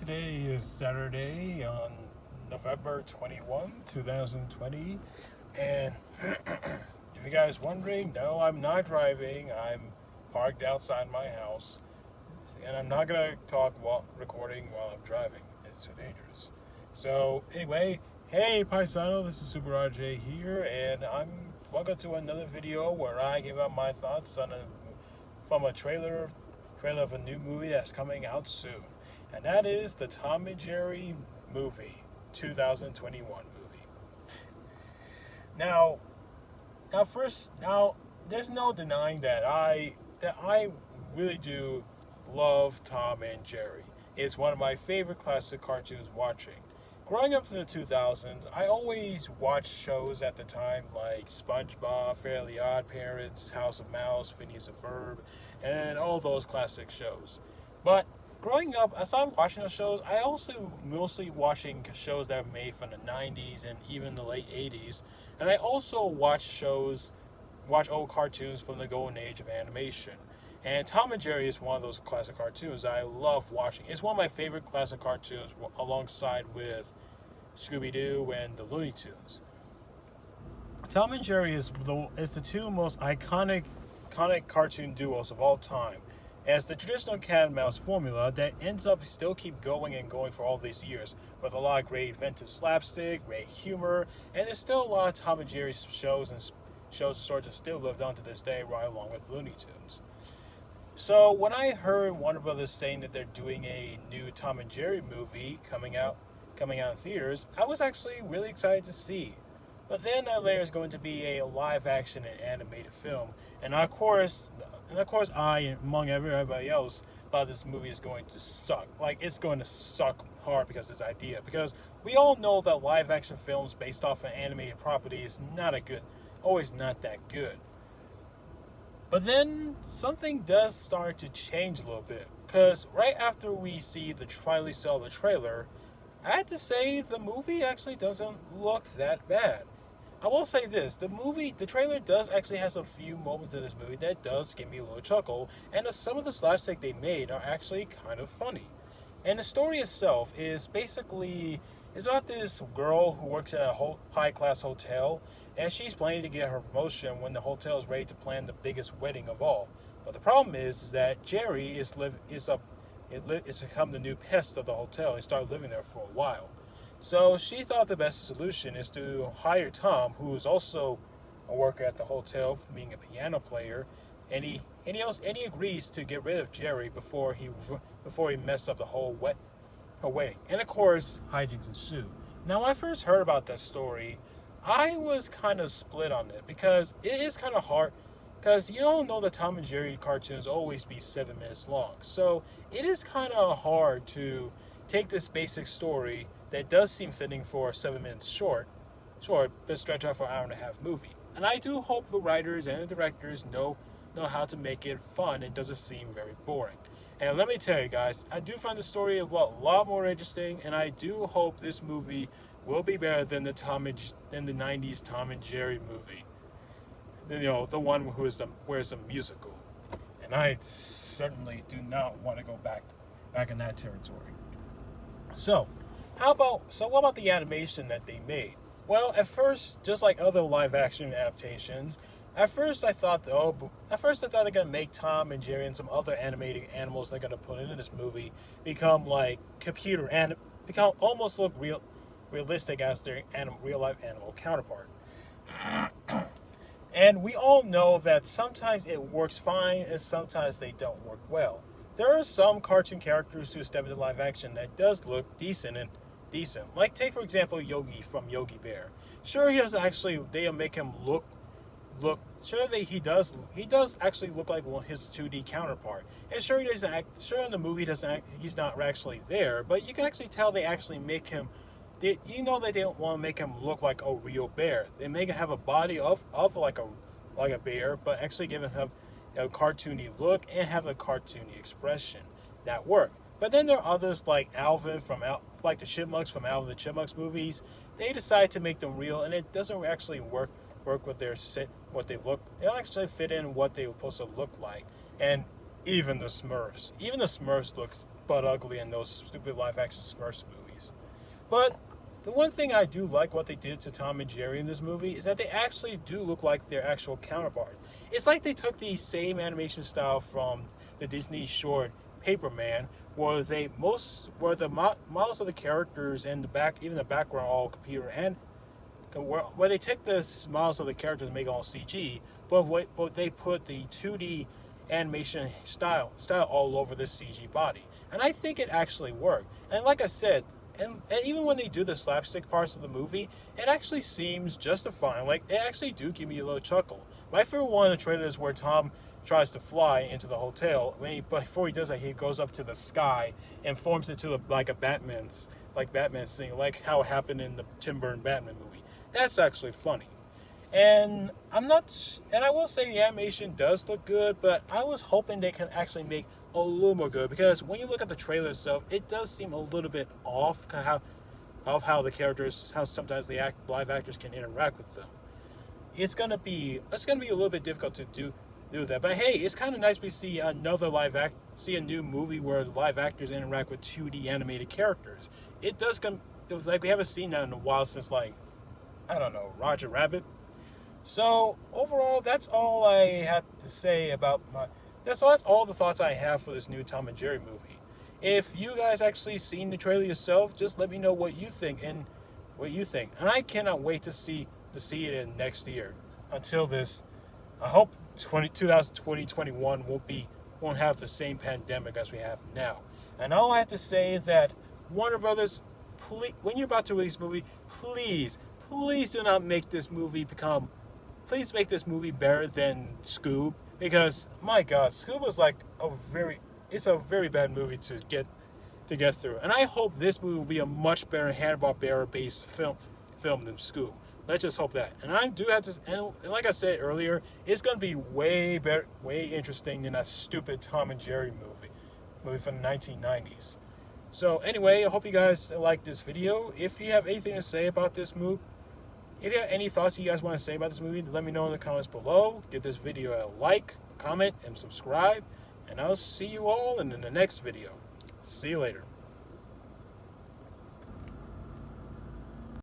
Today is Saturday on November 21, 2020. And if you guys wondering, no, I'm not driving. I'm parked outside my house. And I'm not going to talk while recording while I'm driving. It's too dangerous. So, anyway, hey Paisano, this is Super RJ here, and I'm welcome to another video where I give out my thoughts from a trailer of a new movie that's coming out soon. And that is the Tom and Jerry movie, 2021 movie. Now, there's no denying that I really do love Tom and Jerry. It's one of my favorite classic cartoons watching. Growing up in the 2000s, I always watched shows at the time like SpongeBob, Fairly Odd Parents, House of Mouse, Phineas and Ferb, and all those classic shows. But growing up, as I'm watching those shows, I also mostly watching shows that were made from the 90s and even the late 80s. And I also watch old cartoons from the golden age of animation. And Tom and Jerry is one of those classic cartoons that I love watching. It's one of my favorite classic cartoons alongside with Scooby-Doo and the Looney Tunes. Tom and Jerry is the two most iconic cartoon duos of all time. As the traditional cat and mouse formula that ends up still keep going and going for all these years, with a lot of great inventive slapstick, great humor, and there's still a lot of Tom and Jerry shows sort of still lived on to this day, right along with Looney Tunes. So when I heard Warner Brothers saying that they're doing a new Tom and Jerry movie coming out in theaters, I was actually really excited to see. But then there is going to be a live action and animated film, and of course I, among everybody else, thought this movie is going to suck. Like, it's going to suck hard because of this idea. Because we all know that live action films based off an animated property is always not that good. But then something does start to change a little bit, because right after we finally saw the trailer, I had to say the movie actually doesn't look that bad. I will say this, the trailer does actually have a few moments in this movie that does give me a little chuckle, and some of the slapstick they made are actually kind of funny. And the story itself is about this girl who works at a high-class hotel, and she's planning to get her promotion when the hotel is ready to plan the biggest wedding of all. But the problem is that Jerry is become the new pest of the hotel and started living there for a while. So she thought the best solution is to hire Tom, who is also a worker at the hotel, being a piano player, and he agrees to get rid of Jerry before he messed up the whole wedding. And of course, hijinks ensue. Now, when I first heard about that story, I was kind of split on it, because it is kind of hard, because you don't know that Tom and Jerry cartoons always be 7 minutes long. So it is kind of hard to take this basic story that does seem fitting for 7 minutes short, but stretch out for an hour and a half movie. And I do hope the writers and the directors know how to make it fun and doesn't seem very boring. And let me tell you guys, I do find the story a lot more interesting, and I do hope this movie will be better than the 90s Tom and Jerry movie. You know, the one where it's a musical. And I certainly do not want to go back in that territory. So, what about the animation that they made? Well, at first, just like other live action adaptations, I thought they're gonna make Tom and Jerry and some other animated animals they're gonna put into this movie become like become almost look realistic as their real life animal counterpart. And we all know that sometimes it works fine and sometimes they don't work well. There are some cartoon characters who step into live action that does look decent. Like, take for example Yogi from Yogi Bear. Sure, he doesn't actually, they make him look. Sure, he does actually look like his 2D counterpart. And sure, in the movie he's not actually there, but you can actually tell they actually make him. You know that they don't want to make him look like a real bear. They make him have a body of like a bear, but actually give him a cartoony look and have a cartoony expression. That work. But then there are others like Alvin like the Chipmunks from Alvin the Chipmunks movies. They decide to make them real, and it doesn't actually work with what they look. They don't actually fit in what they were supposed to look like. And even the Smurfs look butt ugly in those stupid live action Smurfs movies. But the one thing I do like what they did to Tom and Jerry in this movie is that they actually do look like their actual counterpart. It's like they took the same animation style from the Disney short Paperman, where the models of the characters and even the background are all computer and where they take the models of the characters and make it all CG, but they put the 2D animation style all over this CG body, and I think it actually worked. And like I said, and even when they do the slapstick parts of the movie, it actually seems justifying. Like, they actually do give me a little chuckle. My favorite one in the trailer is where Tom tries to fly into the hotel. But before he does that, he goes up to the sky and forms into a Batman scene, like how it happened in the Tim Burton Batman movie. That's actually funny. And I will say the animation does look good, but I was hoping they can actually make a little more good, because when you look at the trailer itself, it does seem a little bit off how the characters, how sometimes the live actors can interact with them. It's gonna be a little bit difficult to do that, but hey, it's kind of nice to see a new movie where live actors interact with 2D animated characters. It does come, like, we haven't seen that in a while since, like, I don't know, Roger Rabbit. So overall, that's all I have to say about that's all the thoughts I have for this new Tom and Jerry movie. If you guys actually seen the trailer yourself, just let me know what you think. And I cannot wait to see it in next year. Until this, I hope 2021 won't have the same pandemic as we have now. And all I have to say is that Warner Brothers, please, when you're about to release a movie, please do not make this movie please make this movie better than Scoob, because my God, Scoob was like it's a very bad movie to get through. And I hope this movie will be a much better Hanna-Barbera based film than Scoob. Let's just hope that. And I do have to, and like I said earlier, it's gonna be way better, way interesting than that stupid Tom and Jerry movie from the 1990s. So anyway, I hope you guys like this video. If you have anything to say about this movie, if you have any thoughts you guys want to say about this movie, let me know in the comments below. Give this video a like, comment, and subscribe. And I'll see you all in the next video. See you later.